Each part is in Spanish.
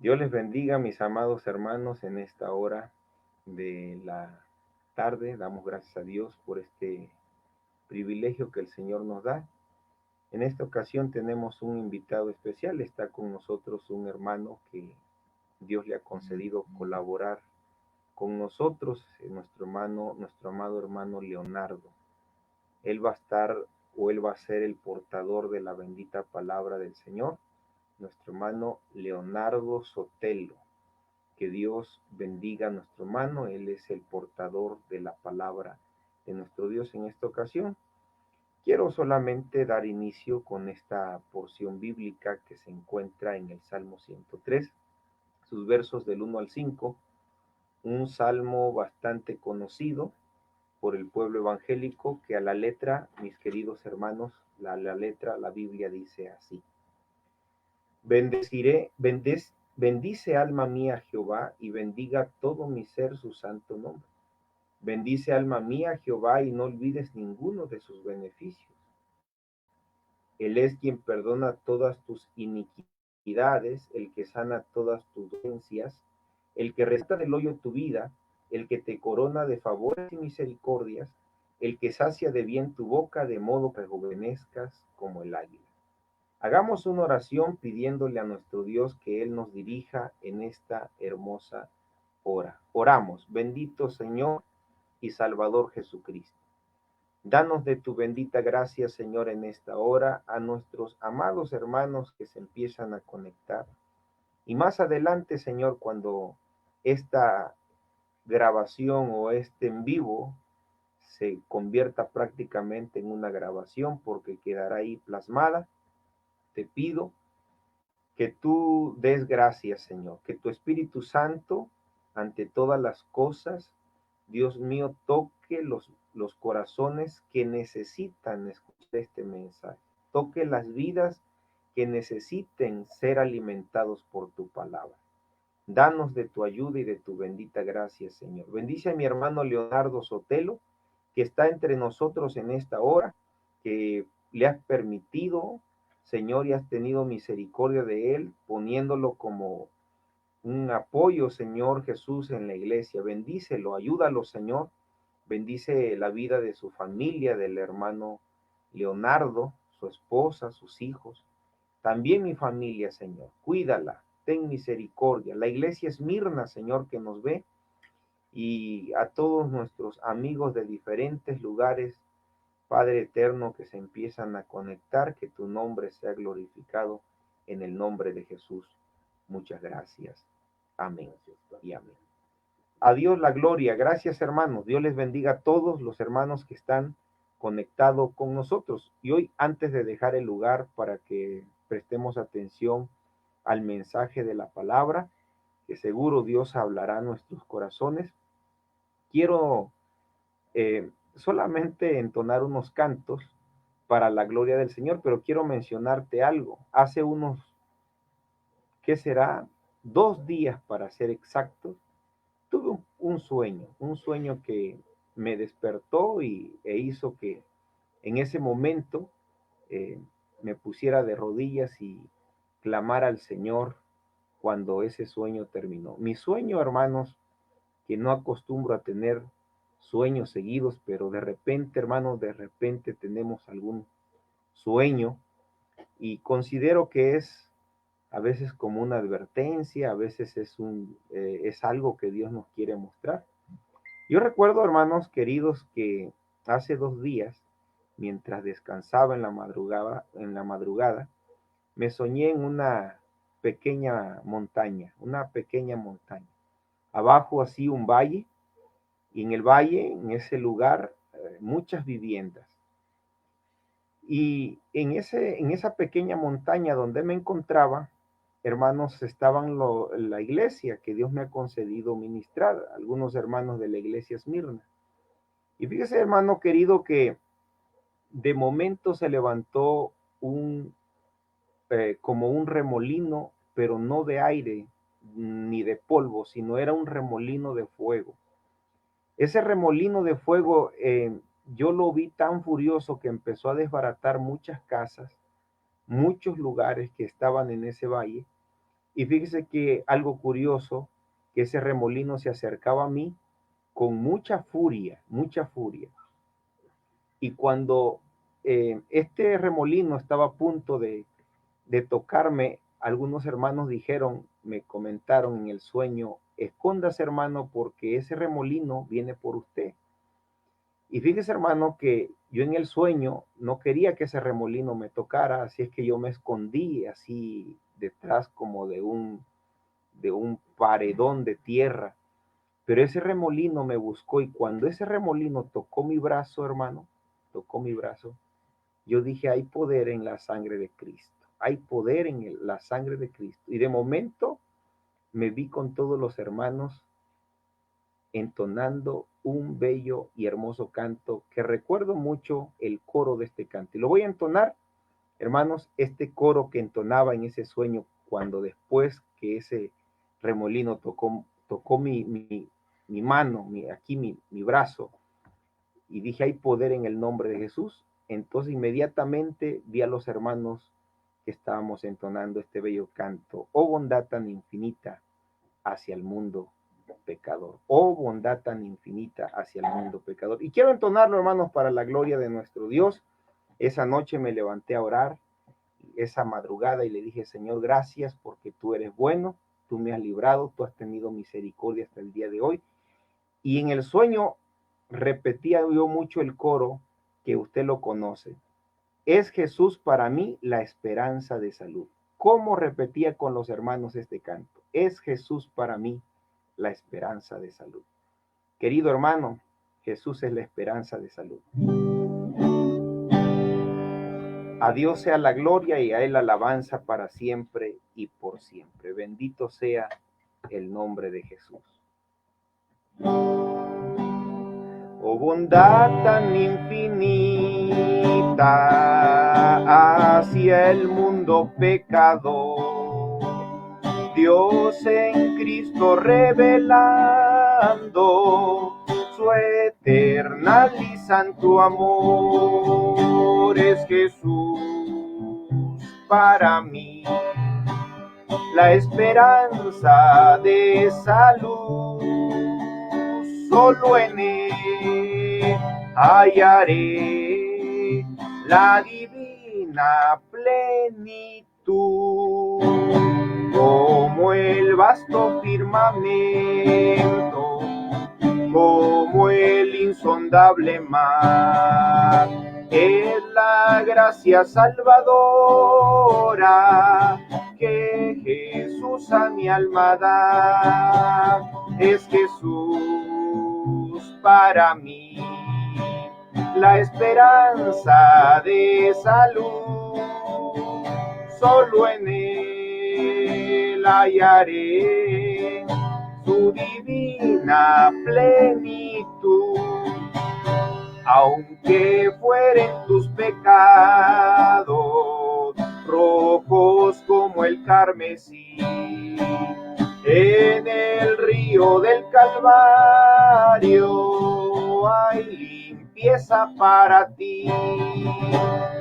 Dios les bendiga, mis amados hermanos, en esta hora de la tarde. Damos gracias a Dios por este privilegio que el Señor nos da. En esta ocasión tenemos un invitado especial. Está con nosotros un hermano que Dios le ha concedido colaborar con nosotros, nuestro hermano, nuestro amado hermano Leonardo. Él va a estar él va a ser el portador de la bendita palabra del Señor, nuestro hermano Leonardo Sotelo. Que Dios bendiga a nuestro hermano. Él es el portador de la palabra de nuestro Dios en esta ocasión. Quiero solamente dar inicio con esta porción bíblica que se encuentra en el Salmo 103, sus versos del 1 al 5, un salmo bastante conocido por el pueblo evangélico que a la letra, mis queridos hermanos, la letra, la Biblia dice así: bendice alma mía Jehová, y bendiga todo mi ser su santo nombre. Bendice alma mía Jehová, y no olvides ninguno de sus beneficios. Él es quien perdona todas tus iniquidades, el que sana todas tus dolencias, el que rescata del hoyo tu vida, el que te corona de favores y misericordias, el que sacia de bien tu boca, de modo que rejuvenezcas como el águila. Hagamos una oración pidiéndole a nuestro Dios que Él nos dirija en esta hermosa hora. Oramos: bendito Señor y Salvador Jesucristo. Danos de tu bendita gracia, Señor, en esta hora, a nuestros amados hermanos que se empiezan a conectar. Y más adelante, Señor, cuando esta grabación o este en vivo se convierta prácticamente en una grabación, porque quedará ahí plasmada, te pido que tú des gracias, Señor, que tu Espíritu Santo, ante todas las cosas, Dios mío, toque los corazones que necesitan escuchar este mensaje. Toque las vidas que necesiten ser alimentados por tu palabra. Danos de tu ayuda y de tu bendita gracia, Señor. Bendice a mi hermano Leonardo Sotelo, que está entre nosotros en esta hora, que le has permitido, Señor, y has tenido misericordia de él, poniéndolo como un apoyo, Señor Jesús, en la iglesia. Bendícelo, ayúdalo, Señor. Bendice la vida de su familia, del hermano Leonardo, su esposa, sus hijos. También mi familia, Señor. Cuídala, ten misericordia. La iglesia Esmirna, Señor, que nos ve, y a todos nuestros amigos de diferentes lugares, Padre eterno, que se empiezan a conectar, que tu nombre sea glorificado en el nombre de Jesús. Muchas gracias. Amén y amén. A Dios la gloria. Gracias, hermanos. Dios les bendiga a todos los hermanos que están conectados con nosotros. Y hoy, antes de dejar el lugar para que prestemos atención al mensaje de la palabra, que seguro Dios hablará a nuestros corazones, quiero solamente entonar unos cantos para la gloria del Señor, pero quiero mencionarte algo. Hace unos, ¿qué será? 2 días para ser exactos, tuve un sueño que me despertó e hizo que en ese momento eh, me pusiera de rodillas y clamara al Señor cuando ese sueño terminó. Mi sueño, hermanos, que no acostumbro a tener sueños seguidos, pero de repente, hermanos, de repente tenemos algún sueño y considero que es a veces como una advertencia, a veces es algo que Dios nos quiere mostrar. Yo recuerdo, hermanos queridos, que hace 2 días, mientras descansaba en la madrugada, me soñé en una pequeña montaña. Abajo así un valle, y en el valle, en ese lugar, muchas viviendas. Y en esa pequeña montaña donde me encontraba, hermanos, estaban la iglesia que Dios me ha concedido ministrar, algunos hermanos de la iglesia Esmirna. Y fíjese, hermano querido, que de momento se levantó como un remolino, pero no de aire ni de polvo, sino era un remolino de fuego. Ese remolino de fuego, yo lo vi tan furioso que empezó a desbaratar muchas casas, muchos lugares que estaban en ese valle, Y fíjese que algo curioso, que ese remolino se acercaba a mí con mucha furia, mucha furia. Y cuando este remolino estaba a punto de tocarme, algunos hermanos dijeron, me comentaron en el sueño, escóndase hermano porque ese remolino viene por usted. Y fíjese hermano que yo en el sueño no quería que ese remolino me tocara, así es que yo me escondí así detrás como de un paredón de tierra. Pero ese remolino me buscó y cuando ese remolino tocó mi brazo, hermano, tocó mi brazo, yo dije, hay poder en la sangre de Cristo, hay poder en la sangre de Cristo. Y de momento me vi con todos los hermanos entonando un bello y hermoso canto que recuerdo mucho el coro de este canto. Y lo voy a entonar, hermanos, este coro que entonaba en ese sueño cuando después que ese remolino tocó mi mano, aquí mi brazo, y dije, hay poder en el nombre de Jesús. Entonces inmediatamente vi a los hermanos que estábamos entonando este bello canto. Oh bondad tan infinita hacia el mundo pecador. Oh bondad tan infinita hacia el mundo pecador. Y quiero entonarlo, hermanos, para la gloria de nuestro Dios. Esa noche me levanté a orar, esa madrugada, y le dije, Señor, gracias porque tú eres bueno, tú me has librado, tú has tenido misericordia hasta el día de hoy. Y en el sueño repetía yo mucho el coro que usted lo conoce. Es Jesús para mí la esperanza de salud. ¿Cómo repetía con los hermanos este canto? Es Jesús para mí la esperanza de salud. Querido hermano, Jesús es la esperanza de salud. A Dios sea la gloria y a Él la alabanza para siempre y por siempre. Bendito sea el nombre de Jesús. Oh bondad tan infinita hacia el mundo pecador, Dios en Cristo revelando su eternal y santo amor. Es Jesús para mí la esperanza de salud. Solo en Él hallaré la divina plenitud, como el vasto firmamento, como el insondable mar. Es la gracia salvadora que Jesús a mi alma da. Es Jesús para mí la esperanza de salud. Solo en Él hallaré su divina plenitud. Aunque fueren tus pecados rojos como el carmesí, en el río del Calvario hay limpieza para ti.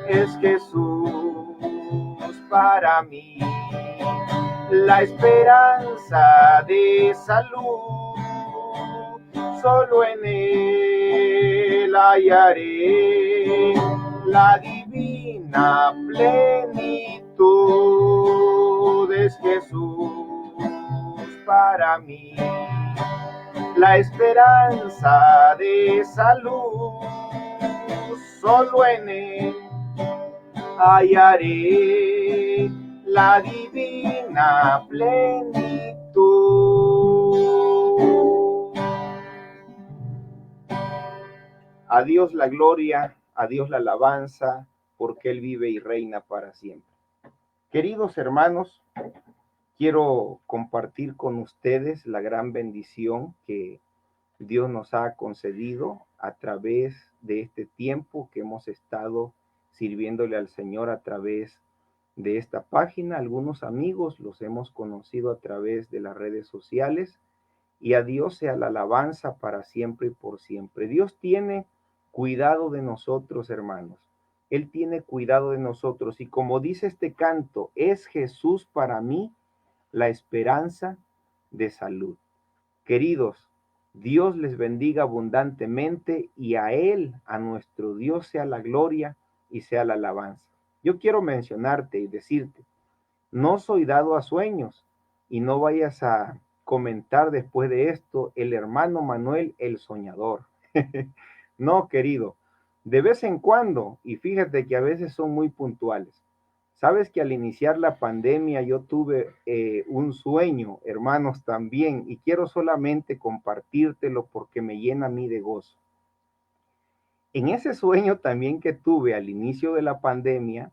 Es Jesús para mí la esperanza de salud. Solo en Él hallaré la divina plenitud. Es Jesús para mí la esperanza de salud. Solo en Él hallaré la divina plenitud. A Dios la gloria, a Dios la alabanza, porque Él vive y reina para siempre. Queridos hermanos, quiero compartir con ustedes la gran bendición que Dios nos ha concedido a través de este tiempo que hemos estado sirviéndole al Señor a través de esta página. Algunos amigos los hemos conocido a través de las redes sociales, y a Dios sea la alabanza para siempre y por siempre. Dios tiene cuidado de nosotros, hermanos. Él tiene cuidado de nosotros, y como dice este canto, es Jesús para mí la esperanza de salud. Queridos, Dios les bendiga abundantemente y a Él, a nuestro Dios, sea la gloria y sea la alabanza. Yo quiero mencionarte y decirte, no soy dado a sueños y no vayas a comentar después de esto el hermano Manuel el soñador. No, querido, de vez en cuando, y fíjate que a veces son muy puntuales. Sabes que al iniciar la pandemia yo tuve un sueño, hermanos, también, y quiero solamente compartírtelo porque me llena a mí de gozo. En ese sueño también que tuve al inicio de la pandemia,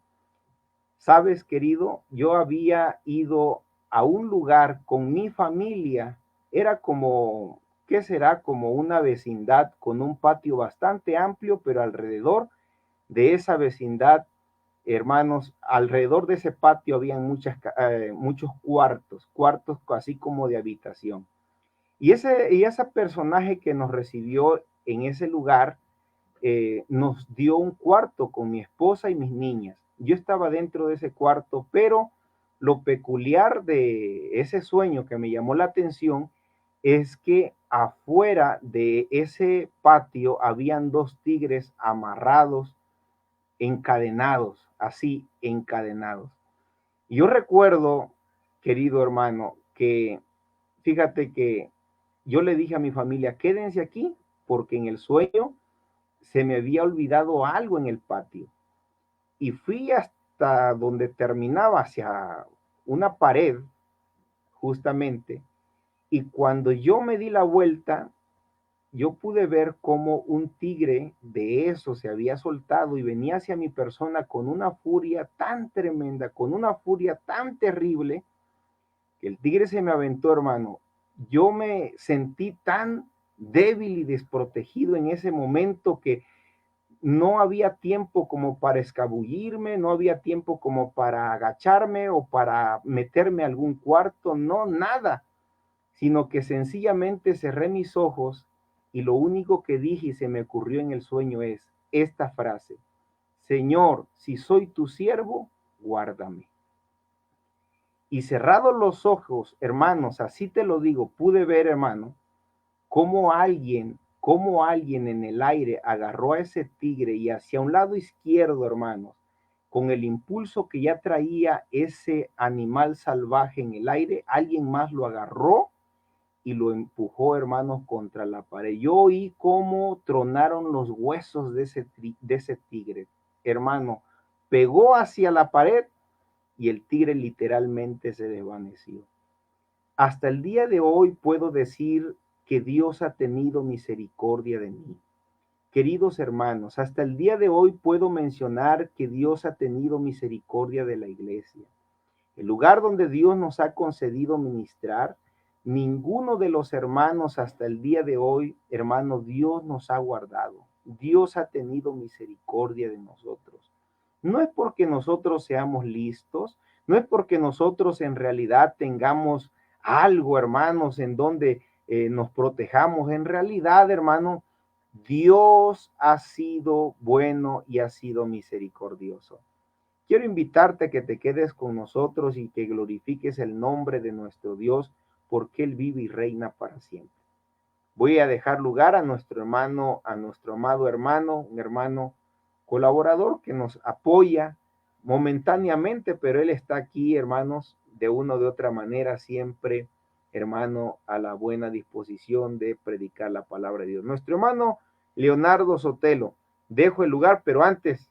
sabes, querido, yo había ido a un lugar con mi familia, era como, ¿qué será? Como una vecindad con un patio bastante amplio, pero alrededor de esa vecindad, hermanos, alrededor de ese patio habían muchos cuartos así como de habitación. Y ese personaje que nos recibió en ese lugar nos dio un cuarto con mi esposa y mis niñas. Yo estaba dentro de ese cuarto, pero lo peculiar de ese sueño que me llamó la atención es que afuera de ese patio habían dos tigres amarrados, encadenados, así encadenados. Yo recuerdo, querido hermano, que fíjate que yo le dije a mi familia, quédense aquí, porque en el sueño se me había olvidado algo en el patio. Y fui hasta donde terminaba, hacia una pared, justamente, y cuando yo me di la vuelta, yo pude ver cómo un tigre de eso se había soltado y venía hacia mi persona con una furia tan tremenda, con una furia tan terrible, que el tigre se me aventó, hermano. Yo me sentí tan débil y desprotegido en ese momento que no había tiempo como para escabullirme, no había tiempo como para agacharme o para meterme a algún cuarto, no, nada, sino que sencillamente cerré mis ojos y lo único que dije y se me ocurrió en el sueño es esta frase: Señor, si soy tu siervo, guárdame. Y cerrados los ojos, hermanos, así te lo digo, pude ver, hermano, cómo alguien en el aire agarró a ese tigre y hacia un lado izquierdo, hermanos, con el impulso que ya traía ese animal salvaje en el aire, alguien más lo agarró y lo empujó, hermanos, contra la pared. Yo oí cómo tronaron los huesos de ese tigre, hermano, pegó hacia la pared y el tigre literalmente se desvaneció. Hasta el día de hoy puedo decir que Dios ha tenido misericordia de mí. Queridos hermanos, hasta el día de hoy puedo mencionar que Dios ha tenido misericordia de la iglesia. El lugar donde Dios nos ha concedido ministrar, ninguno de los hermanos hasta el día de hoy, hermano, Dios nos ha guardado. Dios ha tenido misericordia de nosotros. No es porque nosotros seamos listos, no es porque nosotros en realidad tengamos algo, hermanos, en donde nos protejamos. En realidad, hermano, Dios ha sido bueno y ha sido misericordioso. Quiero invitarte a que te quedes con nosotros y que glorifiques el nombre de nuestro Dios, porque Él vive y reina para siempre. Voy a dejar lugar a nuestro hermano, a nuestro amado hermano, un hermano colaborador que nos apoya momentáneamente, pero él está aquí, hermanos, de una o de otra manera, siempre, hermano, a la buena disposición de predicar la palabra de Dios. Nuestro hermano Leonardo Sotelo, dejo el lugar, pero antes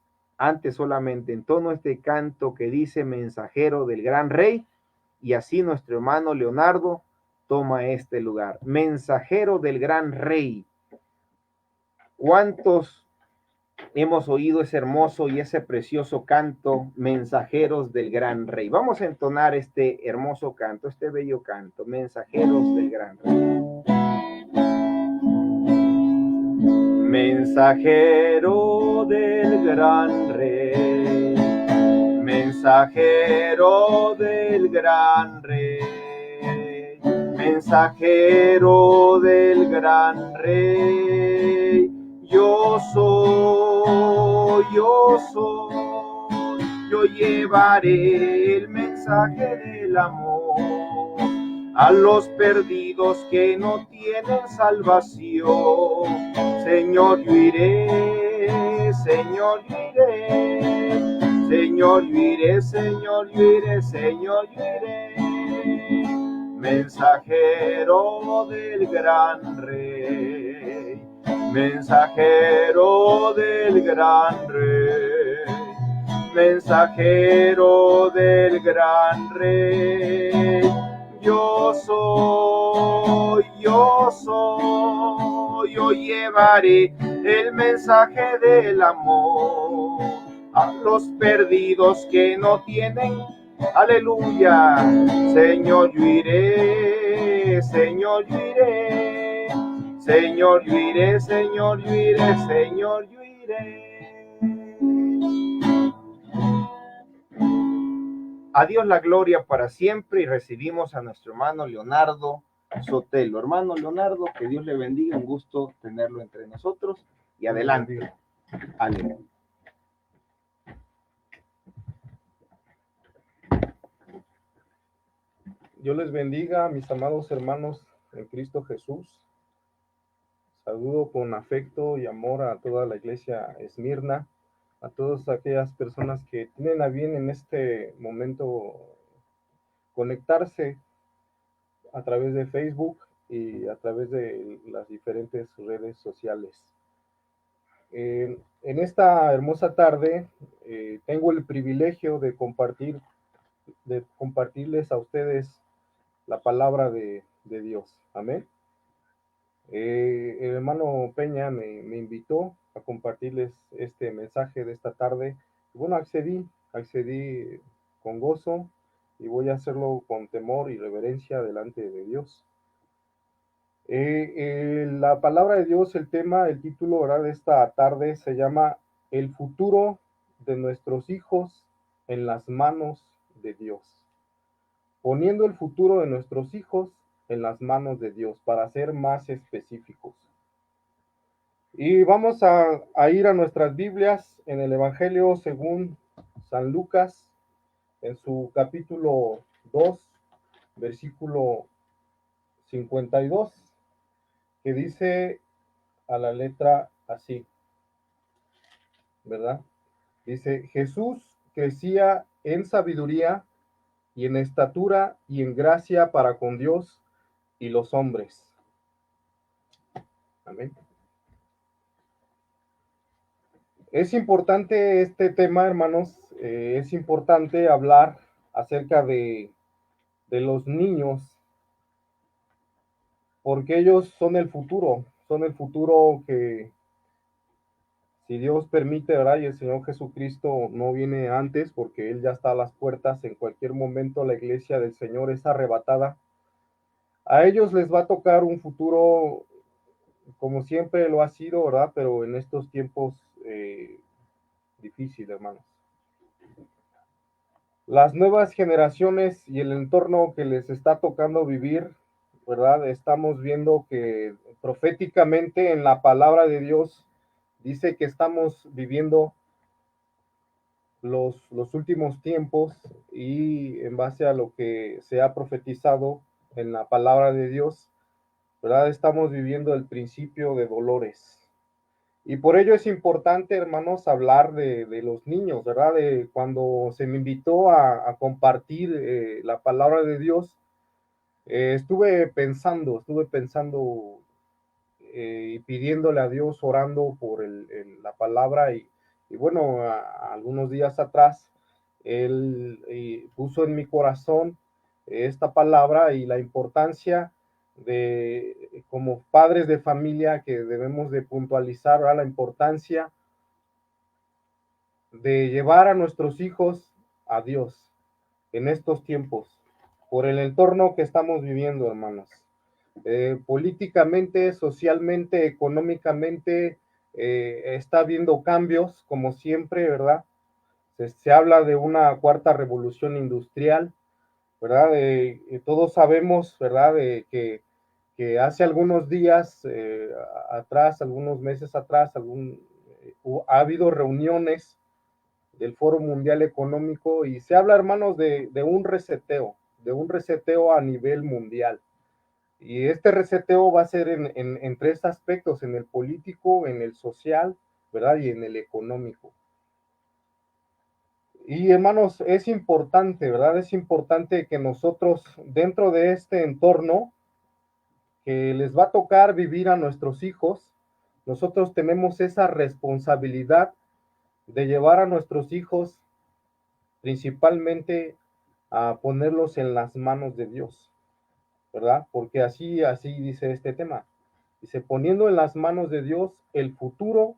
solamente entono este canto que dice mensajero del gran rey, y así nuestro hermano Leonardo toma este lugar. Mensajero del gran rey. ¿Cuántos hemos oído ese hermoso y ese precioso canto, mensajeros del gran rey? Vamos a entonar este hermoso canto, este bello canto, mensajeros del gran rey. Mensajero del gran rey, mensajero del gran rey, mensajero del gran rey, yo soy, yo llevaré el mensaje del amor, a los perdidos que no tienen salvación. Señor, yo iré, Señor, yo iré, Señor, yo iré, Señor, yo iré, Señor, yo iré. Mensajero del gran Rey, mensajero del gran Rey, mensajero del gran Rey. Yo soy, yo llevaré el mensaje del amor a los perdidos que no tienen. Aleluya, Señor, yo iré, Señor, yo iré, Señor, yo iré, Señor, yo iré, Señor, yo iré. A Dios la gloria para siempre, y recibimos a nuestro hermano Leonardo Sotelo. Hermano Leonardo, que Dios le bendiga, un gusto tenerlo entre nosotros, y adelante. Aleluya. Dios les bendiga, mis amados hermanos en Cristo Jesús. Saludo con afecto y amor a toda la iglesia Esmirna, a todas aquellas personas que tienen a bien en este momento conectarse a través de Facebook y a través de las diferentes redes sociales. En esta hermosa tarde tengo el privilegio de compartirles a ustedes la palabra de Dios. Amén. El hermano Peña me invitó a compartirles este mensaje de esta tarde. Y bueno, accedí con gozo, y voy a hacerlo con temor y reverencia delante de Dios. La palabra de Dios, el tema, el título, ¿verdad?, de esta tarde se llama El futuro de nuestros hijos en las manos de Dios. Poniendo el futuro de nuestros hijos en las manos de Dios, para ser más específicos. Y vamos a ir a nuestras Biblias en el Evangelio según San Lucas, en su capítulo 2, versículo 52, que dice a la letra así, ¿verdad? Dice: Jesús crecía en sabiduría y en estatura y en gracia para con Dios y los hombres. Amén. Es importante este tema, hermanos. Es importante hablar acerca de los niños, porque ellos son el futuro que, si Dios permite, ¿verdad?, y el Señor Jesucristo no viene antes, porque Él ya está a las puertas, en cualquier momento la iglesia del Señor es arrebatada. A ellos les va a tocar un futuro, como siempre lo ha sido, ¿verdad?, pero en estos tiempos difíciles, hermanos. Las nuevas generaciones y el entorno que les está tocando vivir, ¿verdad? Estamos viendo que proféticamente en la palabra de Dios dice que estamos viviendo los últimos tiempos, y en base a lo que se ha profetizado en la palabra de Dios, ¿verdad?, estamos viviendo el principio de dolores. Y por ello es importante, hermanos, hablar de los niños, ¿verdad? De cuando se me invitó a compartir la palabra de Dios, estuve pensando y pidiéndole a Dios, orando por la palabra, y bueno, algunos días atrás, Él puso en mi corazón esta palabra y la importancia de, como padres de familia, que debemos de puntualizar, ¿verdad?, la importancia de llevar a nuestros hijos a Dios en estos tiempos, por el entorno que estamos viviendo, hermanos. Políticamente, socialmente, económicamente, está habiendo cambios, como siempre, ¿verdad? Se habla de una cuarta revolución industrial, ¿verdad? Todos sabemos, ¿verdad?, que hace algunos días atrás, algunos meses atrás, ha habido reuniones del Foro Mundial Económico, y se habla, hermanos, de un reseteo, un reseteo a nivel mundial. Y este reseteo va a ser en tres aspectos: en el político, en el social, ¿verdad? Y en el económico. Y hermanos, es importante, ¿verdad? Es importante que nosotros, dentro de este entorno que les va a tocar vivir a nuestros hijos, nosotros tenemos esa responsabilidad de llevar a nuestros hijos principalmente a ponerlos en las manos de Dios, ¿verdad? Porque así dice este tema. Dice, poniendo en las manos de Dios el futuro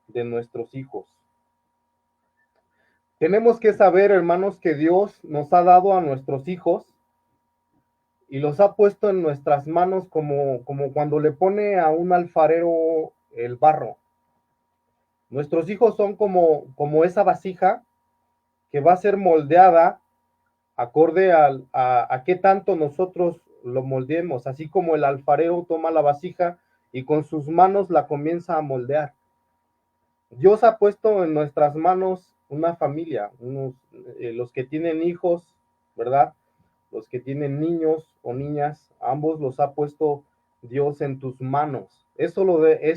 de nuestros hijos. Tenemos que saber, hermanos, que Dios nos ha dado a nuestros hijos y los ha puesto en nuestras manos como cuando le pone a un alfarero el barro. Nuestros hijos son como esa vasija que va a ser moldeada acorde a qué tanto nosotros lo moldeemos, así como el alfarero toma la vasija y con sus manos la comienza a moldear. Dios ha puesto en nuestras manos una familia, los que tienen hijos, ¿verdad? Los que tienen niños o niñas, ambos los ha puesto Dios en tus manos. Es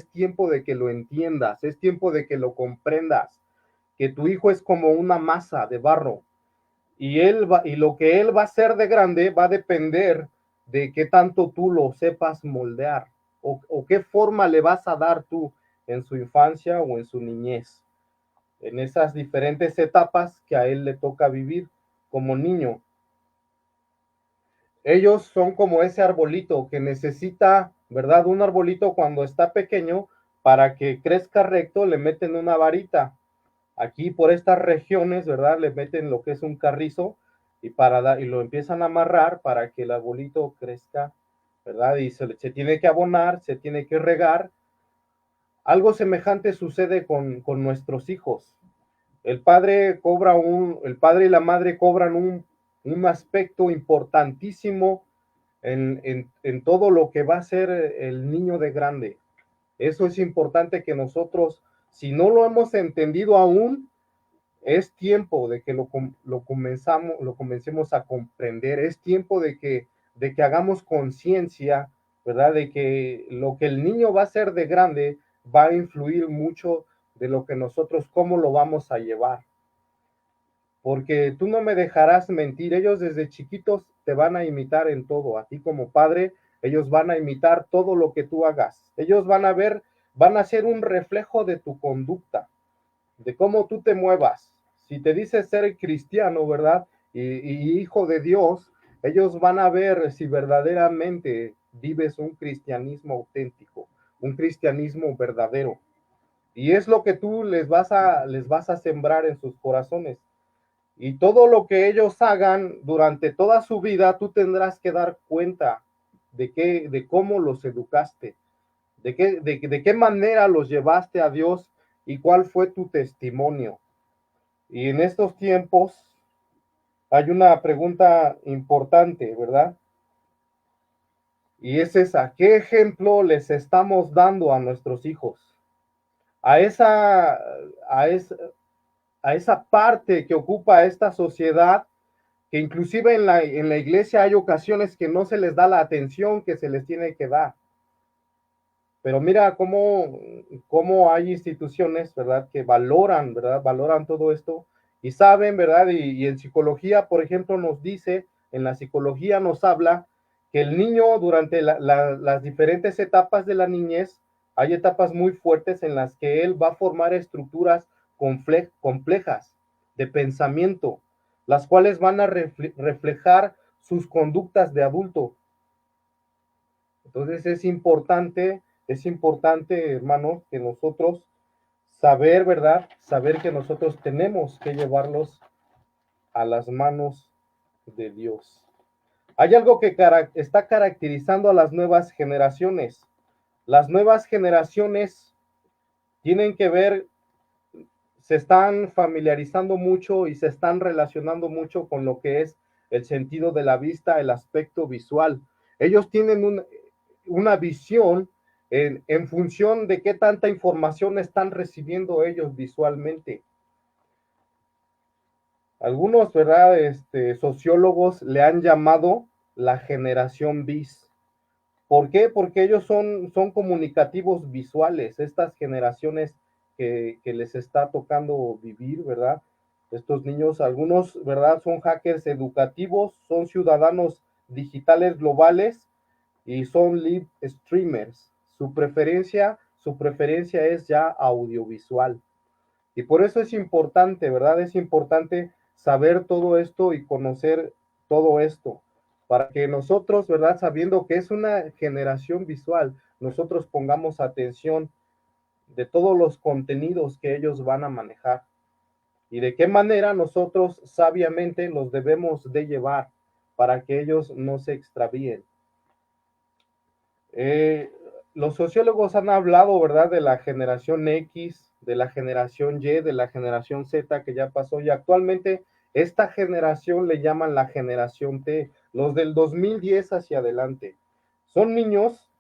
tiempo de que lo entiendas, es tiempo de que lo comprendas, que tu hijo es como una masa de barro y lo que él va a hacer de grande va a depender de qué tanto tú lo sepas moldear o qué forma le vas a dar tú en su infancia o en su niñez, en esas diferentes etapas que a él le toca vivir como niño. Ellos son como ese arbolito que necesita, ¿verdad? Un arbolito cuando está pequeño, para que crezca recto, le meten una varita. Aquí por estas regiones, ¿verdad? Le meten lo que es un carrizo y lo empiezan a amarrar para que el arbolito crezca, ¿verdad? Y se tiene que abonar, se tiene que regar. Algo semejante sucede con nuestros hijos. El padre y la madre cobran un aspecto importantísimo en todo lo que va a ser el niño de grande. Eso es importante que nosotros, si no lo hemos entendido aún, es tiempo de que lo comencemos a comprender. Es tiempo de que hagamos conciencia, ¿verdad? De que lo que el niño va a hacer de grande va a influir mucho de lo que nosotros, cómo lo vamos a llevar. Porque tú no me dejarás mentir, ellos desde chiquitos te van a imitar en todo. A ti como padre, ellos van a imitar todo lo que tú hagas. Ellos van a ser un reflejo de tu conducta, de cómo tú te muevas. Si te dices ser cristiano, ¿verdad? Y hijo de Dios, ellos van a ver si verdaderamente vives un cristianismo auténtico, un cristianismo verdadero. Y es lo que tú les vas a sembrar en sus corazones. Y todo lo que ellos hagan durante toda su vida, tú tendrás que dar cuenta de cómo los educaste, de qué manera los llevaste a Dios y cuál fue tu testimonio. Y en estos tiempos hay una pregunta importante, ¿verdad? Y es esa: ¿qué ejemplo les estamos dando a nuestros hijos? A esa, a esa, a esa parte que ocupa esta sociedad, que inclusive en la iglesia hay ocasiones que no se les da la atención que se les tiene que dar. Pero mira cómo hay instituciones, ¿verdad? Que valoran, ¿verdad? Valoran todo esto y saben, ¿verdad? Y en psicología, por ejemplo, en la psicología nos habla que el niño durante las diferentes etapas de la niñez, hay etapas muy fuertes en las que él va a formar estructuras complejas de pensamiento, las cuales van a reflejar sus conductas de adulto. Entonces es importante, hermano, que nosotros saber, ¿verdad? Saber que nosotros tenemos que llevarlos a las manos de Dios. Hay algo que está caracterizando a las nuevas generaciones. Las nuevas generaciones tienen que ver, se están familiarizando mucho y se están relacionando mucho con lo que es el sentido de la vista, el aspecto visual. Ellos tienen una visión en función de qué tanta información están recibiendo ellos visualmente. Algunos, ¿verdad? Sociólogos le han llamado la generación bis. ¿Por qué? Porque ellos son comunicativos visuales, estas generaciones que les está tocando vivir, ¿verdad? Estos niños, algunos, ¿verdad? Son hackers educativos, son ciudadanos digitales globales y son live streamers. Su preferencia es ya audiovisual. Y por eso es importante, ¿verdad? Es importante saber todo esto y conocer todo esto, para que nosotros, ¿verdad? Sabiendo que es una generación visual, nosotros pongamos atención de todos los contenidos que ellos van a manejar y de qué manera nosotros sabiamente los debemos de llevar para que ellos no se extravíen. Eh, los sociólogos han hablado, ¿verdad?, de la generación X, de la generación Y, de la generación Z que ya pasó y actualmente esta generación le llaman la generación T, los del 2010 hacia adelante. Son niños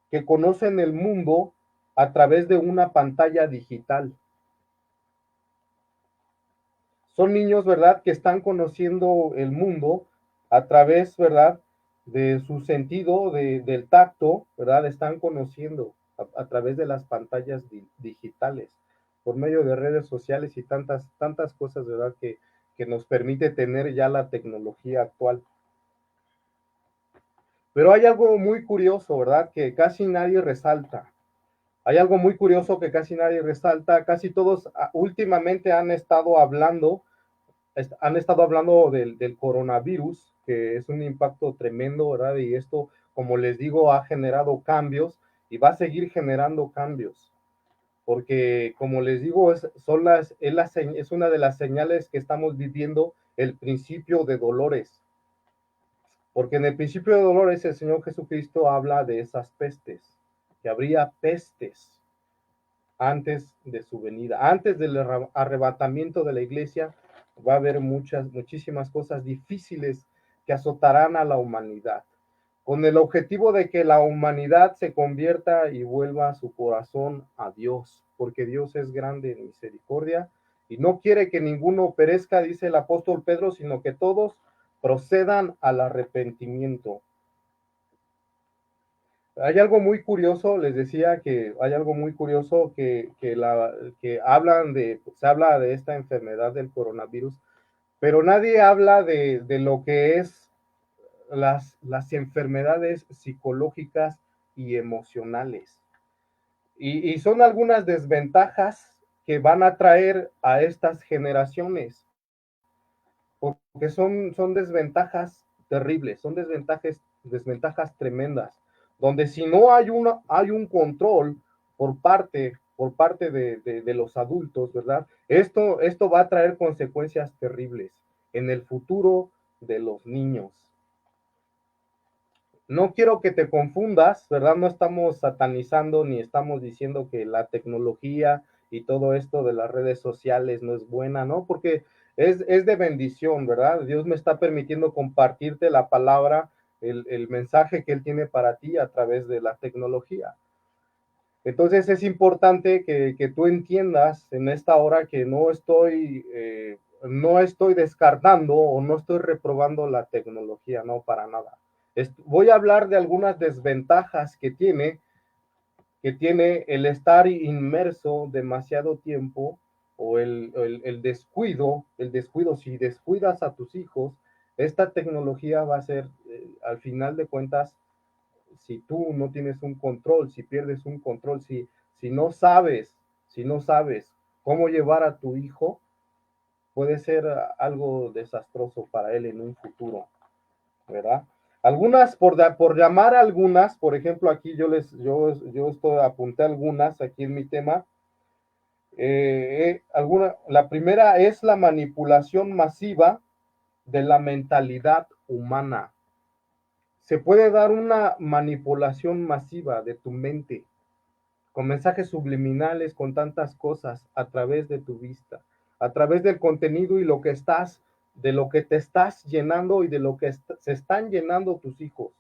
que conocen el mundo a través de una pantalla digital. Son niños, ¿verdad?, que están conociendo el mundo a través, ¿verdad?, de su sentido, del tacto, ¿verdad? Están conociendo a través de las pantallas digitales, por medio de redes sociales y tantas cosas, ¿verdad?, que nos permite tener ya la tecnología actual. Pero hay algo muy curioso, ¿verdad?, que casi nadie resalta. Hay algo muy curioso que casi nadie resalta. Casi todos últimamente han estado hablando del coronavirus, que es un impacto tremendo, ¿verdad? Y esto, como les digo, ha generado cambios y va a seguir generando cambios, porque como les digo, es una de las señales que estamos viviendo el principio de dolores, porque en el principio de dolores el Señor Jesucristo habla de esas pestes, que habría pestes antes de su venida, antes del arrebatamiento de la iglesia, va a haber muchísimas cosas difíciles que azotarán a la humanidad, con el objetivo de que la humanidad se convierta y vuelva su corazón a Dios, porque Dios es grande en misericordia y no quiere que ninguno perezca, dice el apóstol Pedro, sino que todos procedan al arrepentimiento. Hay algo muy curioso, les decía que hay algo muy curioso se habla de esta enfermedad del coronavirus, pero nadie habla de lo que es las enfermedades psicológicas y emocionales. Y son algunas desventajas que van a traer a estas generaciones, porque son desventajas terribles, son desventajas tremendas, donde si no hay un control por parte de los adultos, ¿verdad? Esto va a traer consecuencias terribles en el futuro de los niños. No quiero que te confundas, ¿verdad? No estamos satanizando ni estamos diciendo que la tecnología y todo esto de las redes sociales no es buena, ¿no? Porque es de bendición, ¿verdad? Dios me está permitiendo compartirte la palabra, el mensaje que Él tiene para ti a través de la tecnología. Entonces es importante que tú entiendas en esta hora que no estoy descartando o no estoy reprobando la tecnología, no, para nada. Voy a hablar de algunas desventajas que tiene el estar inmerso demasiado tiempo o el descuido, si descuidas a tus hijos, esta tecnología va a ser, al final de cuentas, si tú no tienes un control, si pierdes un control, si no sabes cómo llevar a tu hijo, puede ser algo desastroso para él en un futuro, ¿verdad? Algunas, por llamar algunas, por ejemplo, aquí apunté algunas aquí en mi tema. La primera es la manipulación masiva de la mentalidad humana. Se puede dar una manipulación masiva de tu mente, con mensajes subliminales, con tantas cosas a través de tu vista, a través del contenido y de lo que te estás llenando y de lo que se están llenando tus hijos.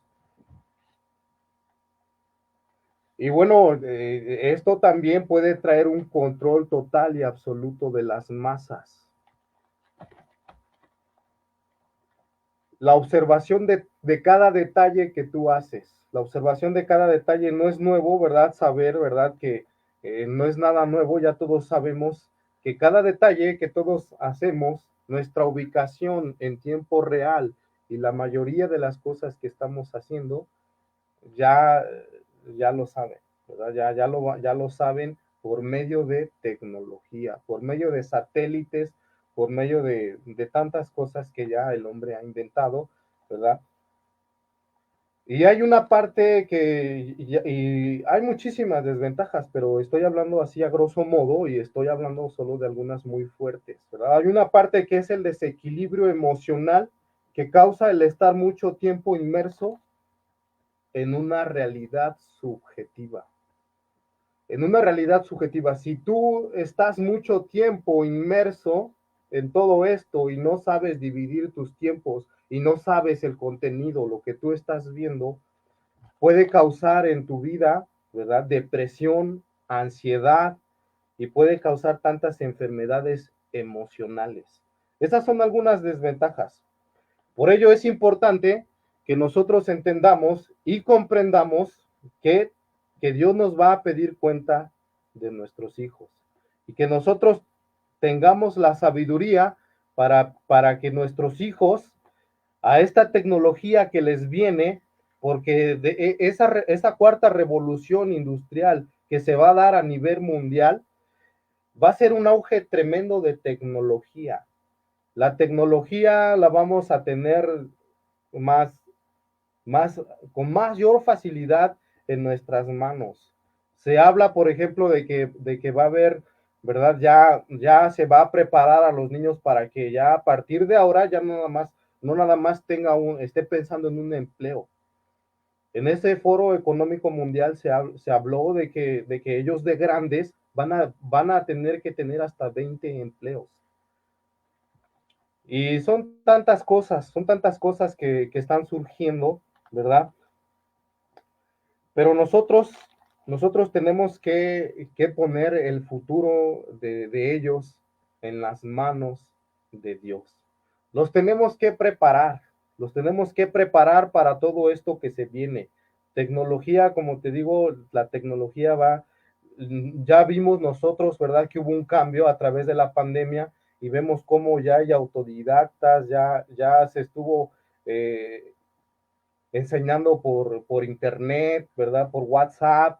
Y bueno, esto también puede traer un control total y absoluto de las masas. la observación de cada detalle que tú haces. La observación de cada detalle no es nuevo, ¿verdad? Saber, ¿verdad? Que no es nada nuevo, ya todos sabemos que cada detalle que todos hacemos, nuestra ubicación en tiempo real y la mayoría de las cosas que estamos haciendo, ya, ya lo saben, ¿verdad? Ya lo saben por medio de tecnología, por medio de satélites, por medio de tantas cosas que ya el hombre ha inventado, ¿verdad? Y hay una parte y hay muchísimas desventajas, pero estoy hablando así a grosso modo y estoy hablando solo de algunas muy fuertes, ¿verdad? Hay una parte que es el desequilibrio emocional que causa el estar mucho tiempo inmerso en una realidad subjetiva. En una realidad subjetiva, si tú estás mucho tiempo inmerso en todo esto y no sabes dividir tus tiempos y no sabes el contenido, lo que tú estás viendo, puede causar en tu vida, ¿verdad? Depresión, ansiedad y puede causar tantas enfermedades emocionales. Esas son algunas desventajas. Por ello es importante que nosotros entendamos y comprendamos que, que Dios nos va a pedir cuenta de nuestros hijos y que nosotros tengamos la sabiduría para que nuestros hijos a esta tecnología que les viene, porque esa cuarta revolución industrial que se va a dar a nivel mundial, va a ser un auge tremendo de tecnología. La tecnología la vamos a tener más, más, con mayor facilidad en nuestras manos. Se habla, por ejemplo, de que va a haber, ¿verdad? Ya se va a preparar a los niños para que ya a partir de ahora ya no nada más esté pensando en un empleo. En ese foro económico mundial se habló de que ellos de grandes van a tener que tener hasta 20 empleos. Y son tantas cosas que están surgiendo, ¿verdad? Pero nosotros tenemos que poner el futuro de ellos en las manos de Dios. Los tenemos que preparar, los tenemos que preparar para todo esto que se viene. Tecnología, como te digo, la tecnología ya vimos nosotros, ¿verdad? Que hubo un cambio a través de la pandemia y vemos cómo ya hay autodidactas, ya se estuvo enseñando por internet, ¿verdad? Por WhatsApp,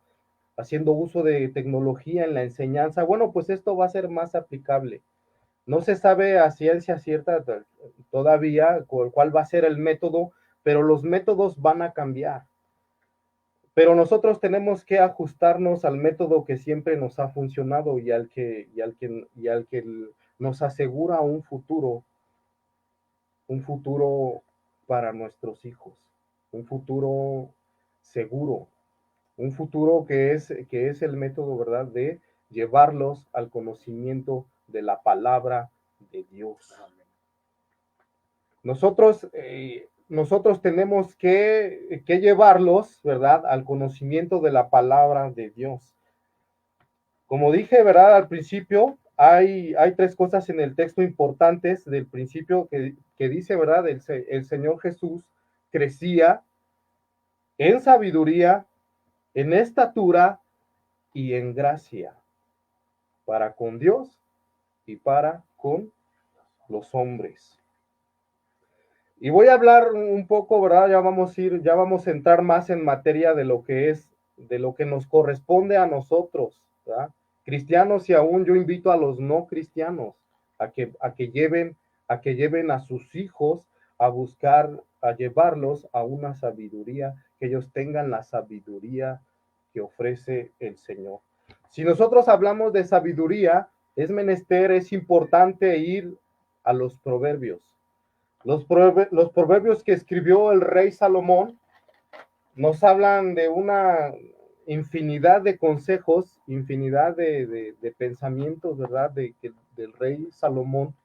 haciendo uso de tecnología en la enseñanza. Bueno, pues esto va a ser más aplicable. No se sabe a ciencia cierta todavía cuál va a ser el método, pero los métodos van a cambiar. Pero nosotros tenemos que ajustarnos al método que siempre nos ha funcionado y al que nos asegura un futuro para nuestros hijos, un futuro seguro, un futuro que es el método, ¿verdad?, de llevarlos al conocimiento de la palabra de Dios. Nosotros tenemos que llevarlos, ¿verdad?, al conocimiento de la palabra de Dios. Como dije, ¿verdad?, al principio, hay tres cosas en el texto importantes del principio que dice, ¿verdad?, el Señor Jesús crecía en sabiduría, en estatura y en gracia para con Dios y para con los hombres. Y voy a hablar un poco, ¿verdad? Ya vamos a entrar más en materia de lo que de lo que nos corresponde a nosotros, ¿verdad? Cristianos, y aún yo invito a los no cristianos a que lleven a sus hijos a buscar, a llevarlos a una sabiduría, que ellos tengan la sabiduría que ofrece el Señor. Si nosotros hablamos de sabiduría, es importante ir a los proverbios. Los proverbios que escribió el rey Salomón nos hablan de una infinidad de consejos, infinidad de pensamientos, ¿verdad? Del rey Salomón,